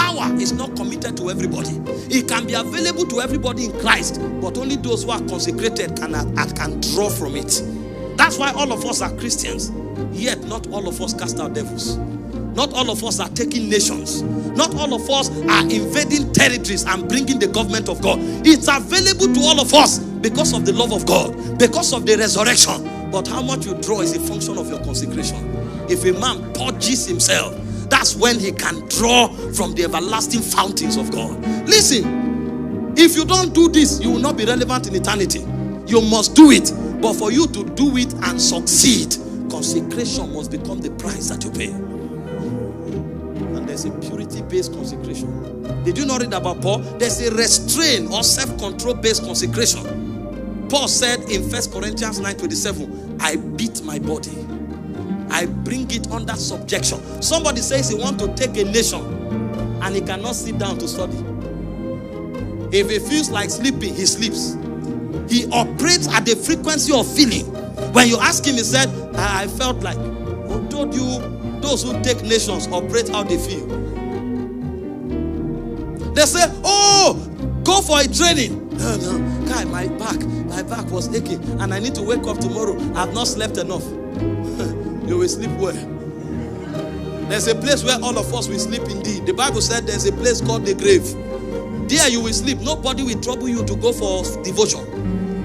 power is not committed to everybody. It can be available to everybody in Christ, but only those who are consecrated can draw from it. That's why all of us are Christians, yet not all of us cast out devils. Not all of us are taking nations. Not all of us are invading territories and bringing the government of God. It's available to all of us because of the love of God, because of the resurrection. But how much you draw is a function of your consecration. If a man purges himself, that's when he can draw from the everlasting fountains of God. Listen, if you don't do this, you will not be relevant in eternity. You must do it. But for you to do it and succeed, consecration must become the price that you pay. And there's a purity-based consecration. Did you not read about Paul? There's a restraint or self-control based consecration. Paul said in 1 Corinthians 9:27, I beat my body. I bring it under subjection. Somebody says he wants to take a nation and he cannot sit down to study. If he feels like sleeping, he sleeps. He operates at the frequency of feeling. When you ask him, he said, I felt like. Who told you those who take nations operate how they feel? They say, oh, go for a training. No, guy, my back was aching and I need to wake up tomorrow. I have not slept enough. You will sleep well. There's a place where all of us will sleep indeed. The Bible said there's a place called the grave. There you will sleep. Nobody will trouble you to go for devotion.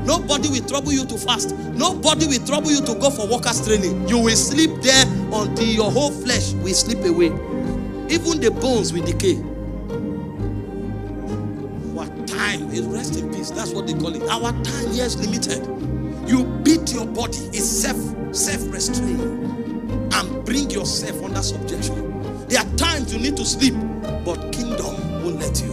Nobody will trouble you to fast. Nobody will trouble you to go for workers training. You will sleep there until your whole flesh will slip away. Even the bones will decay. Our time is rest in peace. That's what they call it. Our time here is limited. You beat your body. It's self-restraint. And bring yourself under subjection. There are times you need to sleep, but kingdom won't let you.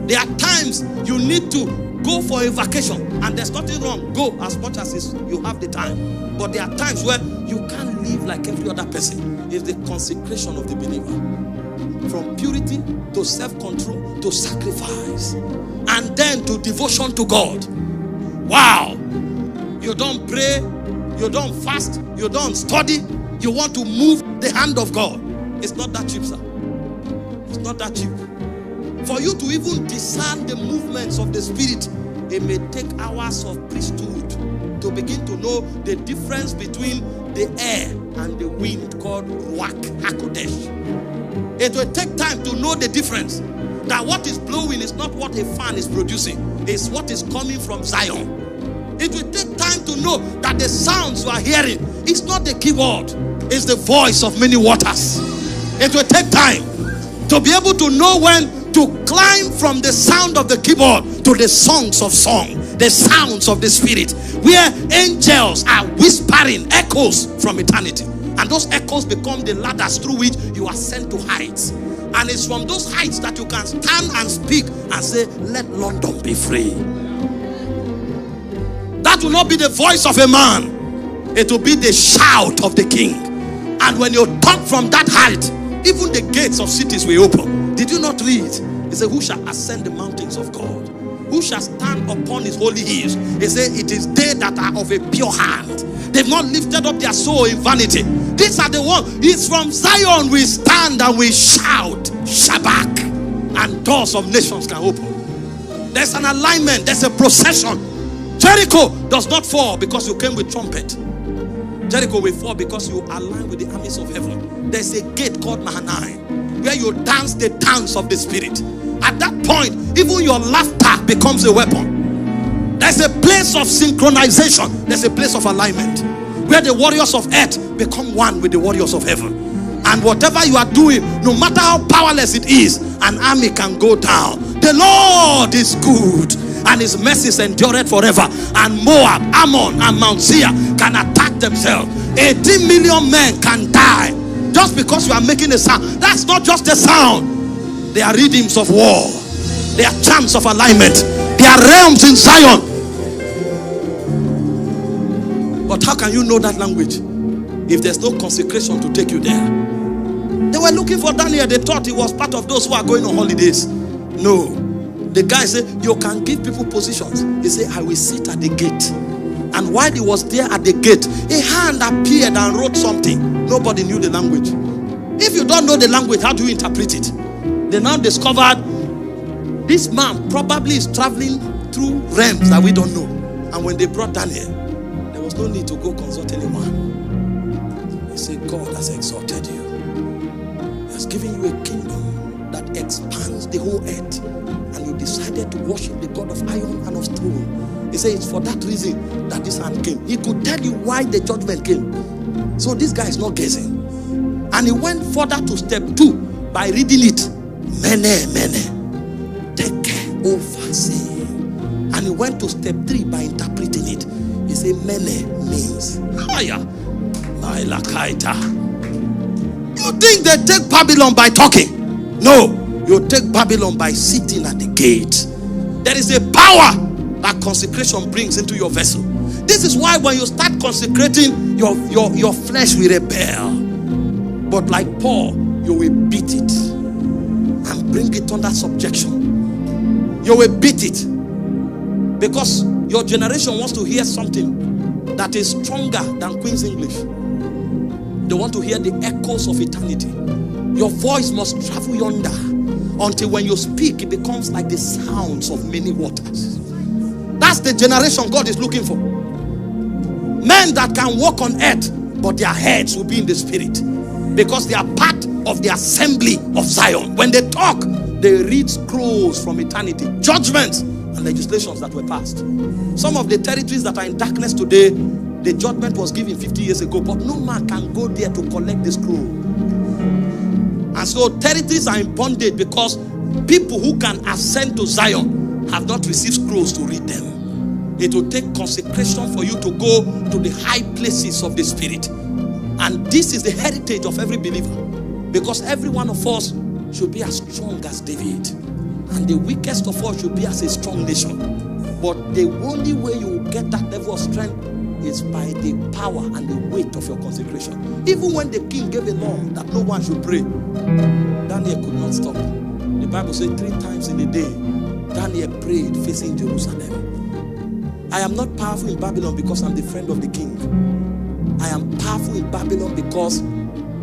There are times you need to go for a vacation, and there's nothing wrong. Go as much as you have the time. But there are times where you can't live like every other person. It's the consecration of the believer. From purity to self-control to sacrifice. And then to devotion to God. Wow! You don't pray, you don't fast, you don't study. You want to move the hand of God. It's not that cheap, sir. It's not that cheap. For you to even discern the movements of the Spirit, it may take hours of priesthood to begin to know the difference between the air and the wind called Ruach HaKodesh. It will take time to know the difference. That what is blowing is not what a fan is producing. It's what is coming from Zion. It will take time to know that the sounds you are hearing is not the keyboard. It's the voice of many waters. It will take time to be able to know when to climb from the sound of the keyboard to the songs of song, the sounds of the Spirit, where angels are whispering echoes from eternity. And those echoes become the ladders through which you are sent to heights. And it's from those heights that you can stand and speak and say, let London be free. That will not be the voice of a man. It will be the shout of the King. And when you talk from that height, even the gates of cities will open. Did you not read? He said, who shall ascend the mountains of God? Who shall stand upon his holy hills? He said, it is they that are of a pure hand. They've not lifted up their soul in vanity. These are the ones. It's from Zion we stand and we shout, Shabak, and doors of nations can open. There's an alignment. There's a procession. Jericho does not fall because you came with trumpet. Jericho will fall because you align with the armies of heaven. There's a gate called Mahanaim where you dance the dance of the Spirit. At that point, even your laughter becomes a weapon. There's a place of synchronization. There's a place of alignment where the warriors of earth become one with the warriors of heaven. And whatever you are doing, no matter how powerless it is, an army can go down. The Lord is good, and his mercies endureth forever. And Moab, Ammon, and Mount Seir can attack themselves. 18 million men can die just because you are making a sound. That's not just a sound. They are rhythms of war. They are chants of alignment. They are realms in Zion. But how can you know that language if there's no consecration to take you there? They were looking for Daniel. They thought he was part of those who are going on holidays. No. The guy said, you can give people positions. He said, I will sit at the gate. And while he was there at the gate, a hand appeared and wrote something. Nobody knew the language. If you don't know the language, how do you interpret it? They now discovered this man probably is traveling through realms that we don't know. And when they brought Daniel, there was no need to go consult anyone. He said, God has exalted you. He has given you a kingdom that expands the whole earth. And you decided to worship the God of iron and of stone. He said, it's for that reason that this hand came. He could tell you why the judgment came. So this guy is not guessing. And he went further to step 2 by reading it. Mene, take care, oversee. And he went to step 3 by interpreting it. He said, Mene means higher. You think they take Babylon by talking? No. You take Babylon by sitting at the gate. There is a power that consecration brings into your vessel. This is why when you start consecrating, your flesh will rebel. But like Paul, you will beat it and bring it under subjection. You will beat it because your generation wants to hear something that is stronger than Queen's English. They want to hear the echoes of eternity. Your voice must travel yonder until when you speak, it becomes like the sounds of many waters. That's the generation God is looking for. Men that can walk on earth, but their heads will be in the spirit, because they are part of the assembly of Zion. When they talk, they read scrolls from eternity, judgments and legislations that were passed. Some of the territories that are in darkness today, the judgment was given 50 years ago, but no man can go there to collect the scroll. And so territories are in bondage because people who can ascend to Zion have not received scrolls to read them. It will take consecration for you to go to the high places of the spirit. And this is the heritage of every believer, because every one of us should be as strong as David, and the weakest of us should be as a strong nation. But the only way you will get that level of strength is by the power and the weight of your consecration. Even when the king gave a law that no one should pray, Daniel could not stop. The Bible says 3 times in a day, Daniel prayed facing Jerusalem. I am not powerful in Babylon because I'm the friend of the king. I am powerful in Babylon because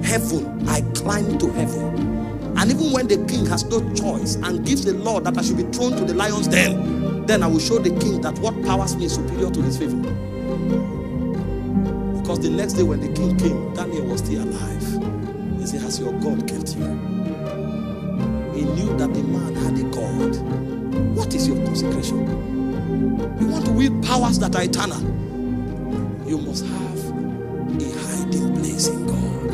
heaven, I climb to heaven. And even when the king has no choice and gives a law that I should be thrown to the lion's den, then I will show the king that what powers me is superior to his favor. Because the next day when the king came, Daniel was still alive. He said, has your God kept you? He knew that the man had a God. What is your consecration? You want to wield powers that are eternal? You must have a hiding place in God.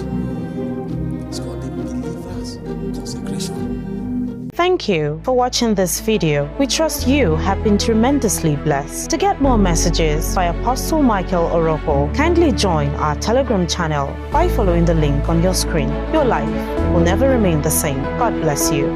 It's called the believer's consecration. Thank you for watching this video. We trust you have been tremendously blessed. To get more messages by Apostle Michael OROKPO, kindly join our Telegram channel by following the link on your screen. Your life will never remain the same. God bless you.